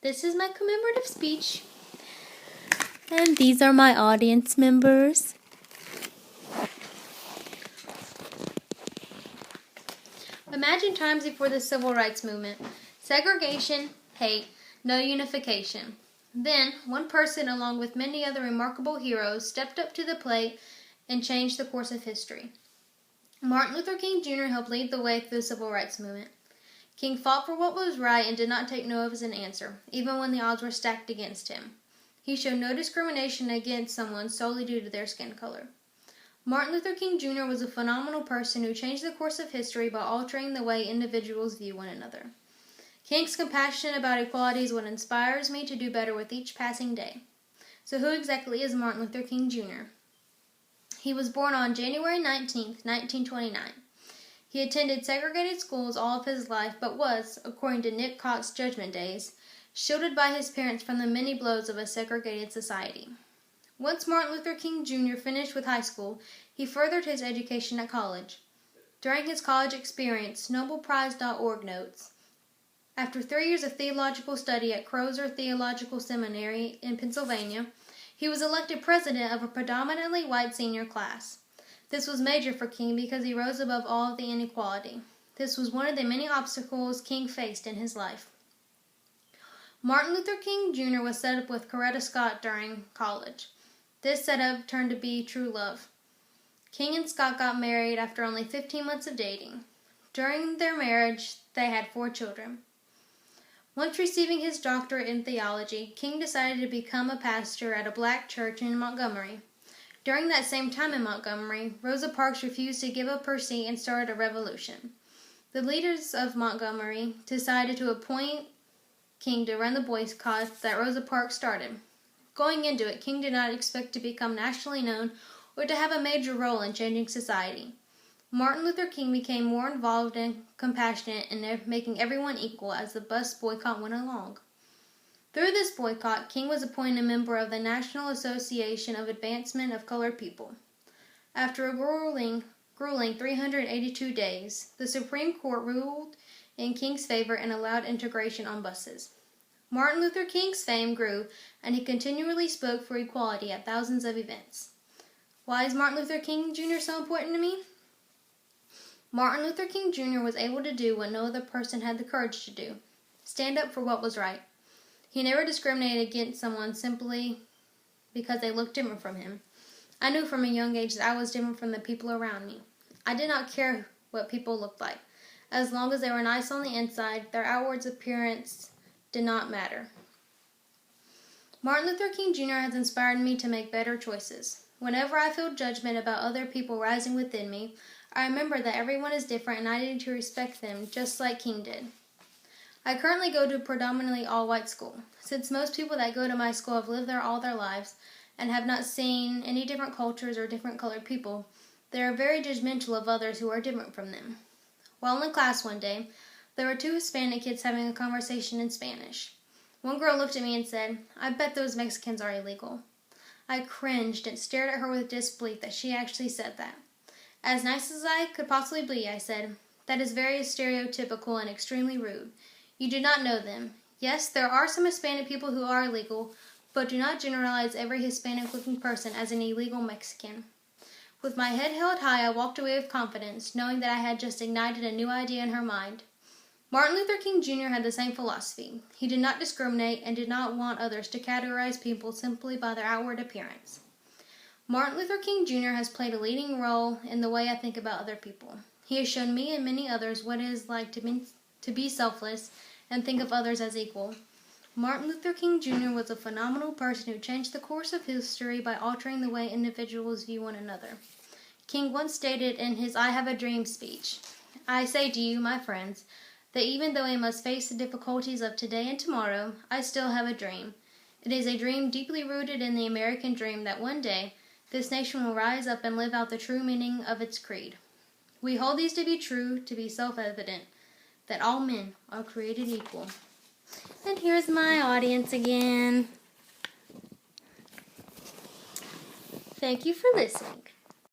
This is my commemorative speech. And these are my audience members. Imagine times before the Civil Rights Movement. Segregation, hate, no unification. Then, one person, along with many other remarkable heroes, stepped up to the plate and changed the course of history. Martin Luther King Jr. helped lead the way through the Civil Rights Movement. King fought for what was right and did not take no as an answer, even when the odds were stacked against him. He showed no discrimination against someone solely due to their skin color. Martin Luther King Jr. was a phenomenal person who changed the course of history by altering the way individuals view one another. King's compassion about equality is what inspires me to do better with each passing day. So who exactly is Martin Luther King Jr.? He was born on January 19, 1929. He attended segregated schools all of his life, but was, according to Nick Cott's Judgment Days, shielded by his parents from the many blows of a segregated society. Once Martin Luther King Jr. finished with high school, he furthered his education at college. During his college experience, NobelPrize.org notes, after 3 years of theological study at Crozer Theological Seminary in Pennsylvania, he was elected president of a predominantly white senior class. This was major for King because he rose above all of the inequality. This was one of the many obstacles King faced in his life. Martin Luther King Jr. was set up with Coretta Scott during college. This setup turned to be true love. King and Scott got married after only 15 months of dating. During their marriage, they had 4 children. Once receiving his doctorate in theology, King decided to become a pastor at a black church in Montgomery. During that same time in Montgomery, Rosa Parks refused to give up her seat and started a revolution. The leaders of Montgomery decided to appoint King to run the boycott that Rosa Parks started. Going into it, King did not expect to become nationally known or to have a major role in changing society. Martin Luther King became more involved and compassionate in making everyone equal as the bus boycott went along. Through this boycott, King was appointed a member of the National Association of Advancement of Colored People. After a grueling 382 days, the Supreme Court ruled in King's favor and allowed integration on buses. Martin Luther King's fame grew, and he continually spoke for equality at thousands of events. Why is Martin Luther King Jr. so important to me? Martin Luther King Jr. was able to do what no other person had the courage to do: stand up for what was right. He never discriminated against someone simply because they looked different from him. I knew from a young age that I was different from the people around me. I did not care what people looked like. As long as they were nice on the inside, their outward appearance did not matter. Martin Luther King Jr. has inspired me to make better choices. Whenever I feel judgment about other people rising within me, I remember that everyone is different and I need to respect them just like King did. I currently go to a predominantly all-white school. Since most people that go to my school have lived there all their lives and have not seen any different cultures or different colored people, they are very judgmental of others who are different from them. While in class one day, there were 2 Hispanic kids having a conversation in Spanish. One girl looked at me and said, "I bet those Mexicans are illegal." I cringed and stared at her with disbelief that she actually said that. As nice as I could possibly be, I said, "That is very stereotypical and extremely rude. You do not know them. Yes, there are some Hispanic people who are illegal, but do not generalize every Hispanic-looking person as an illegal Mexican." With my head held high, I walked away with confidence, knowing that I had just ignited a new idea in her mind. Martin Luther King Jr. had the same philosophy. He did not discriminate and did not want others to categorize people simply by their outward appearance. Martin Luther King Jr. has played a leading role in the way I think about other people. He has shown me and many others what it is like to be selfless and think of others as equal. Martin Luther King Jr. was a phenomenal person who changed the course of history by altering the way individuals view one another. King once stated in his "I Have a Dream" speech, "I say to you, my friends, that even though I must face the difficulties of today and tomorrow, I still have a dream. It is a dream deeply rooted in the American dream that one day this nation will rise up and live out the true meaning of its creed. We hold these to be true, to be self-evident, that all men are created equal." And here's my audience again. Thank you for listening.